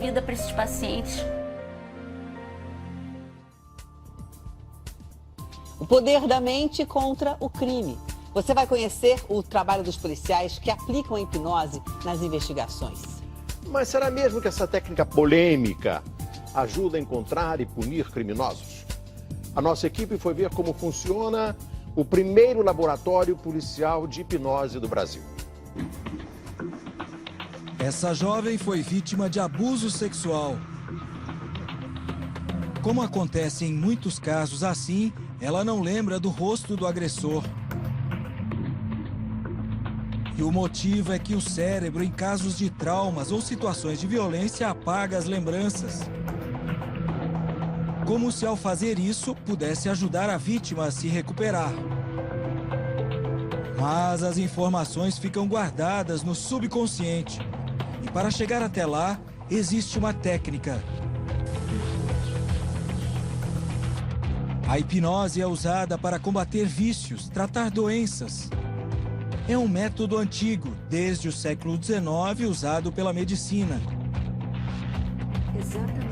vida para esses pacientes. O poder da mente contra o crime. Você vai conhecer o trabalho dos policiais que aplicam a hipnose nas investigações. Mas será mesmo que essa técnica polêmica ajuda a encontrar e punir criminosos? A nossa equipe foi ver como funciona o primeiro laboratório policial de hipnose do Brasil. Essa jovem foi vítima de abuso sexual. Como acontece em muitos casos assim, ela não lembra do rosto do agressor. E o motivo é que o cérebro, em casos de traumas ou situações de violência, apaga as lembranças. Como se ao fazer isso, pudesse ajudar a vítima a se recuperar. Mas as informações ficam guardadas no subconsciente. E para chegar até lá, existe uma técnica. A hipnose é usada para combater vícios, tratar doenças. É um método antigo, desde o século XIX, usado pela medicina.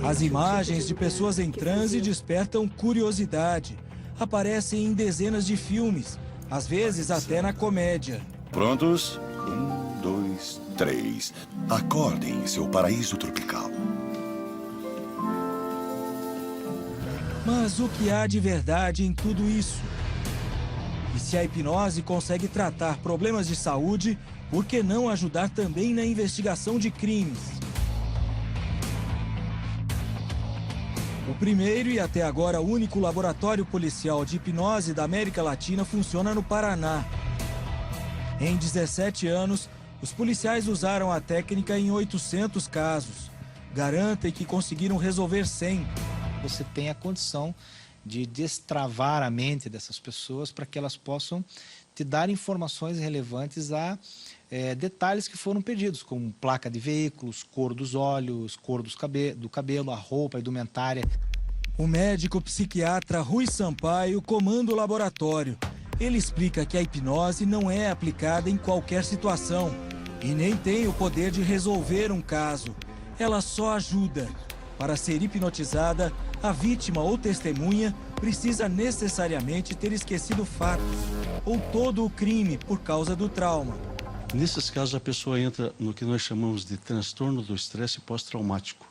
As imagens de pessoas em transe despertam curiosidade. Aparecem em dezenas de filmes, às vezes até na comédia. Prontos? 1, 2, 3. Acordem em seu paraíso tropical. Mas o que há de verdade em tudo isso? E se a hipnose consegue tratar problemas de saúde, por que não ajudar também na investigação de crimes? O primeiro e até agora único laboratório policial de hipnose da América Latina funciona no Paraná. Em 17 anos, os policiais usaram a técnica em 800 casos. Garantem que conseguiram resolver 100. Você tem a condição de destravar a mente dessas pessoas para que elas possam te dar informações relevantes a detalhes que foram perdidos, como placa de veículos, cor dos olhos, cor do cabelo, a roupa, a indumentária. O médico psiquiatra Rui Sampaio comanda o laboratório. Ele explica que a hipnose não é aplicada em qualquer situação e nem tem o poder de resolver um caso. Ela só ajuda. Para ser hipnotizada, a vítima ou testemunha precisa necessariamente ter esquecido fatos ou todo o crime por causa do trauma. Nesses casos, a pessoa entra no que nós chamamos de transtorno do estresse pós-traumático.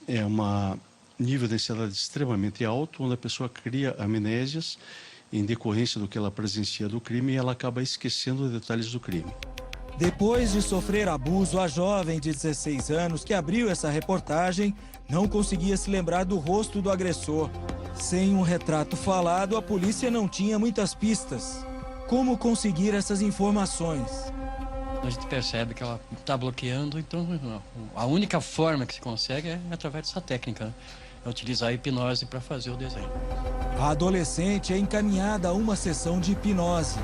É um nível de ansiedade extremamente alto, onde a pessoa cria amnésias em decorrência do que ela presencia do crime e ela acaba esquecendo os detalhes do crime. Depois de sofrer abuso, a jovem de 16 anos que abriu essa reportagem não conseguia se lembrar do rosto do agressor. Sem um retrato falado, a polícia não tinha muitas pistas. Como conseguir essas informações? A gente percebe que ela está bloqueando, então a única forma que se consegue é através dessa técnica, né? É utilizar a hipnose para fazer o desenho. A adolescente é encaminhada a uma sessão de hipnose.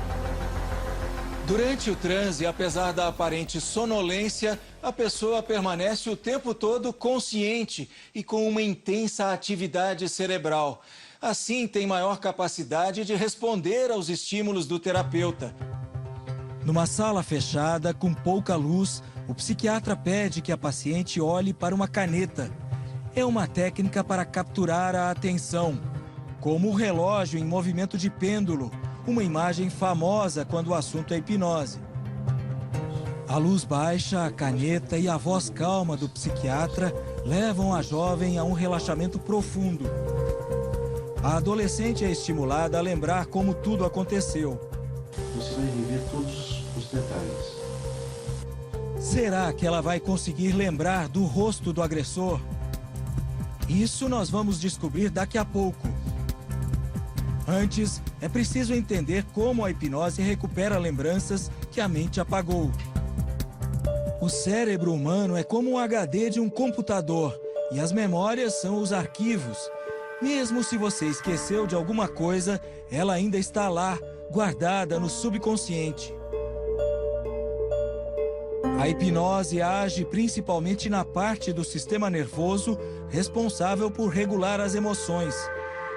Durante o transe, apesar da aparente sonolência, a pessoa permanece o tempo todo consciente e com uma intensa atividade cerebral. Assim, tem maior capacidade de responder aos estímulos do terapeuta. Numa sala fechada, com pouca luz, o psiquiatra pede que a paciente olhe para uma caneta. É uma técnica para capturar a atenção, como o relógio em movimento de pêndulo, uma imagem famosa quando o assunto é hipnose. A luz baixa, a caneta e a voz calma do psiquiatra levam a jovem a um relaxamento profundo. A adolescente é estimulada a lembrar como tudo aconteceu. Você vai rever todos os detalhes. Será que ela vai conseguir lembrar do rosto do agressor? Isso nós vamos descobrir daqui a pouco. Antes, é preciso entender como a hipnose recupera lembranças que a mente apagou. O cérebro humano é como um HD de um computador e as memórias são os arquivos. Mesmo se você esqueceu de alguma coisa, ela ainda está lá, guardada no subconsciente. A hipnose age principalmente na parte do sistema nervoso responsável por regular as emoções,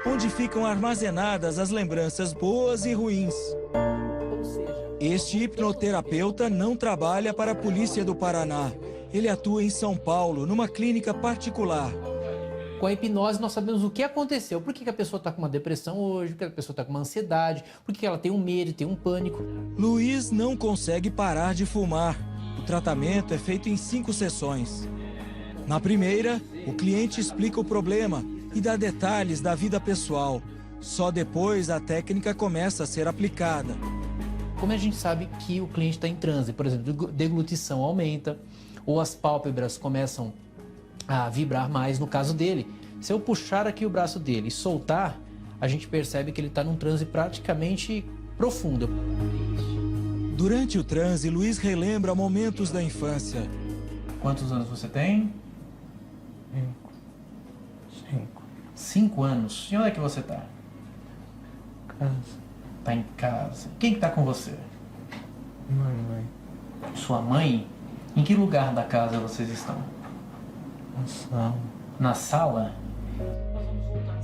onde ficam armazenadas as lembranças boas e ruins. Este hipnoterapeuta não trabalha para a polícia do Paraná. ele atua em São Paulo, numa clínica particular. Com a hipnose nós sabemos o que aconteceu. Por que a pessoa está com uma depressão hoje, por que a pessoa está com uma ansiedade, por que ela tem um medo, tem um pânico. Luiz não consegue parar de fumar. O tratamento é feito em 5 sessões. Na primeira, o cliente explica o problema e dá detalhes da vida pessoal. Só depois a técnica começa a ser aplicada. Como a gente sabe que o cliente está em transe? Por exemplo, a deglutição aumenta, ou as pálpebras começam a vibrar mais no caso dele. Se eu puxar aqui o braço dele e soltar, a gente percebe que ele está num transe praticamente profundo. Durante o transe, Luiz relembra momentos da infância. Quantos anos você tem? 5. 5 anos. E onde é que você está? Casa. Tá em casa. Quem que tá com você? Mamãe. Sua mãe? Em que lugar da casa vocês estão? Na sala. Na sala?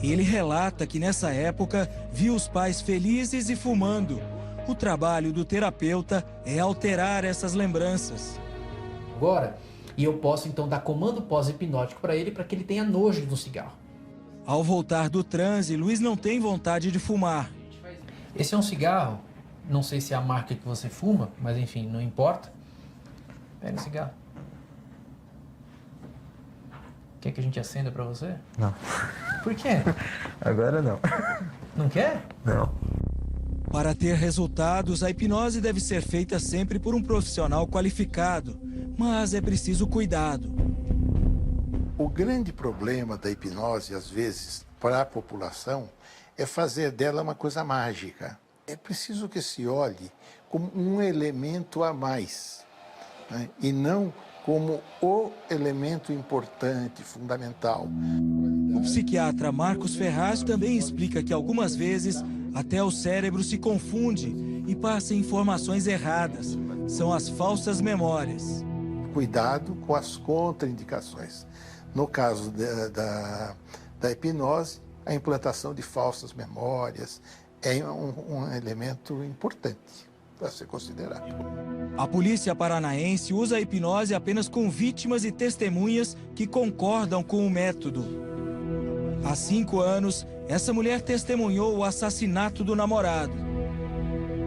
Ele relata que nessa época viu os pais felizes e fumando. O trabalho do terapeuta é alterar essas lembranças. Agora, e eu posso então dar comando pós-hipnótico para ele que ele tenha nojo do cigarro. Ao voltar do transe, Luiz não tem vontade de fumar. Esse é um cigarro, não sei se é a marca que você fuma, mas enfim, não importa. Pega o cigarro. Quer que a gente acenda para você? Não. Por quê? Agora não. Não quer? Não. Para ter resultados, a hipnose deve ser feita sempre por um profissional qualificado, mas é preciso cuidado. O grande problema da hipnose, às vezes, para a população, é fazer dela uma coisa mágica. É preciso que se olhe como um elemento a mais, né? E não como o elemento importante, fundamental. O psiquiatra Marcos Ferraz também explica que algumas vezes até o cérebro se confunde e passa informações erradas. São as falsas memórias. Cuidado com as contraindicações. No caso da hipnose, a implantação de falsas memórias é um elemento importante para ser considerado. A polícia paranaense usa a hipnose apenas com vítimas e testemunhas que concordam com o método. Há 5 anos, essa mulher testemunhou o assassinato do namorado.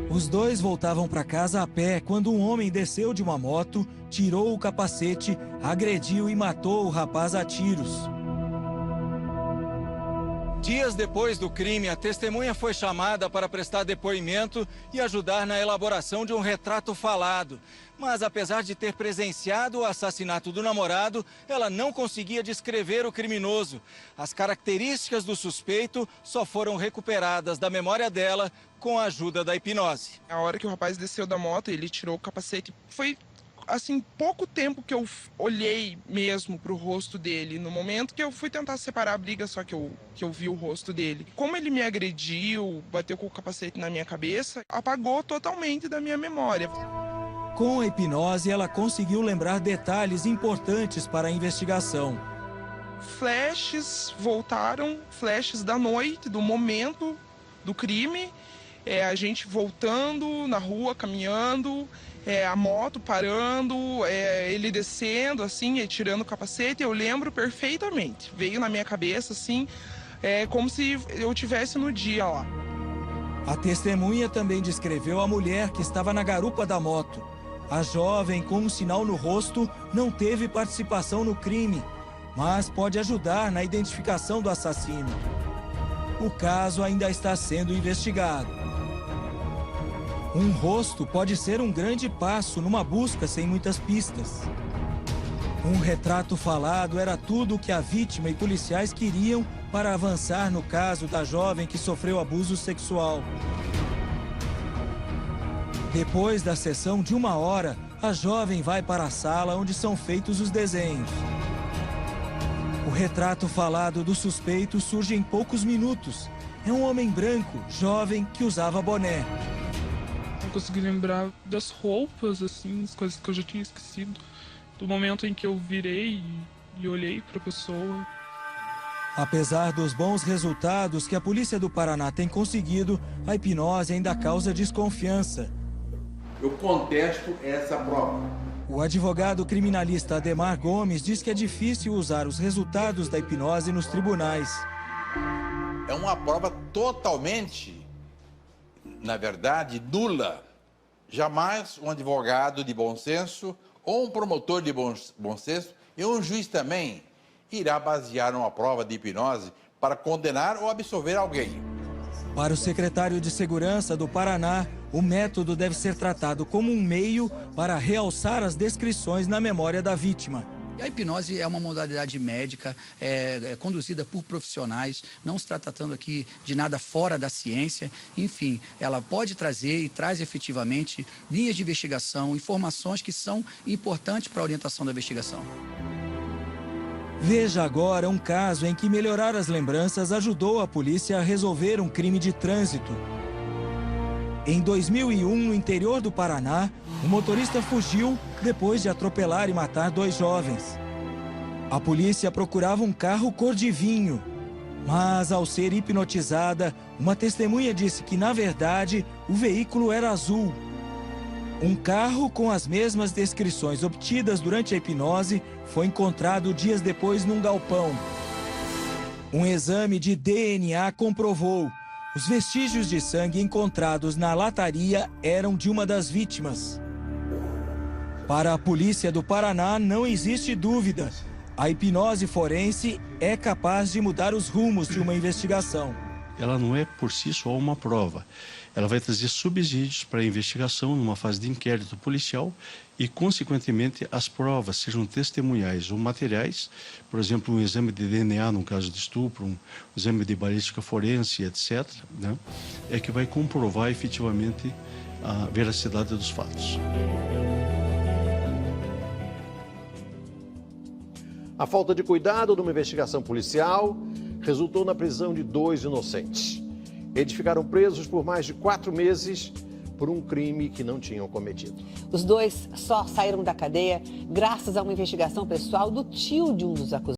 Os dois voltavam para casa a pé quando um homem desceu de uma moto, tirou o capacete, agrediu e matou o rapaz a tiros. Dias depois do crime, a testemunha foi chamada para prestar depoimento e ajudar na elaboração de um retrato falado. Mas, apesar de ter presenciado o assassinato do namorado, ela não conseguia descrever o criminoso. As características do suspeito só foram recuperadas da memória dela com a ajuda da hipnose. A hora que o rapaz desceu da moto, ele tirou o capacete. Foi assim, pouco tempo que eu olhei mesmo pro rosto dele. No momento que eu fui tentar separar a briga, só que eu vi o rosto dele. Como ele me agrediu, bateu com o capacete na minha cabeça, apagou totalmente da minha memória. Com a hipnose, ela conseguiu lembrar detalhes importantes para a investigação. Flashes voltaram, flashes da noite, do momento do crime. A gente voltando na rua, caminhando, a moto parando, ele descendo, assim, tirando o capacete. Eu lembro perfeitamente. Veio na minha cabeça, assim, como se eu estivesse no dia lá. A testemunha também descreveu a mulher que estava na garupa da moto. A jovem, com um sinal no rosto, não teve participação no crime, mas pode ajudar na identificação do assassino. O caso ainda está sendo investigado. Um rosto pode ser um grande passo numa busca sem muitas pistas. Um retrato falado era tudo o que a vítima e policiais queriam para avançar no caso da jovem que sofreu abuso sexual. Depois da sessão de 1 hora, a jovem vai para a sala onde são feitos os desenhos. O retrato falado do suspeito surge em poucos minutos. É um homem branco, jovem, que usava boné. Eu consegui lembrar das roupas, assim, as coisas que eu já tinha esquecido. Do momento em que eu virei e olhei para a pessoa. Apesar dos bons resultados que a polícia do Paraná tem conseguido, a hipnose ainda causa desconfiança. Eu contesto essa prova. O advogado criminalista Ademar Gomes diz que é difícil usar os resultados da hipnose nos tribunais. É uma prova totalmente, na verdade, nula. Jamais um advogado de bom senso ou um promotor de bom senso e um juiz também irá basear uma prova de hipnose para condenar ou absolver alguém. Para o secretário de Segurança do Paraná, o método deve ser tratado como um meio para realçar as descrições na memória da vítima. A hipnose é uma modalidade médica, conduzida por profissionais, não se está tratando aqui de nada fora da ciência. Enfim, ela pode trazer e traz efetivamente linhas de investigação, informações que são importantes para a orientação da investigação. Veja agora um caso em que melhorar as lembranças ajudou a polícia a resolver um crime de trânsito. Em 2001, no interior do Paraná, o motorista fugiu depois de atropelar e matar 2 jovens. A polícia procurava um carro cor de vinho, mas ao ser hipnotizada, uma testemunha disse que, na verdade, o veículo era azul. Um carro com as mesmas descrições obtidas durante a hipnose foi encontrado dias depois num galpão. Um exame de DNA comprovou: os vestígios de sangue encontrados na lataria eram de uma das vítimas. Para a polícia do Paraná, não existe dúvida. A hipnose forense é capaz de mudar os rumos de uma investigação. Ela não é por si só uma prova. Ela vai trazer subsídios para a investigação numa fase de inquérito policial e, consequentemente, as provas, sejam testemunhais ou materiais, por exemplo, um exame de DNA no caso de estupro, um exame de balística forense, etc., né, é que vai comprovar efetivamente a veracidade dos fatos. A falta de cuidado numa investigação policial resultou na prisão de 2 inocentes. Eles ficaram presos por mais de 4 meses por um crime que não tinham cometido. Os 2 só saíram da cadeia graças a uma investigação pessoal do tio de um dos acusados.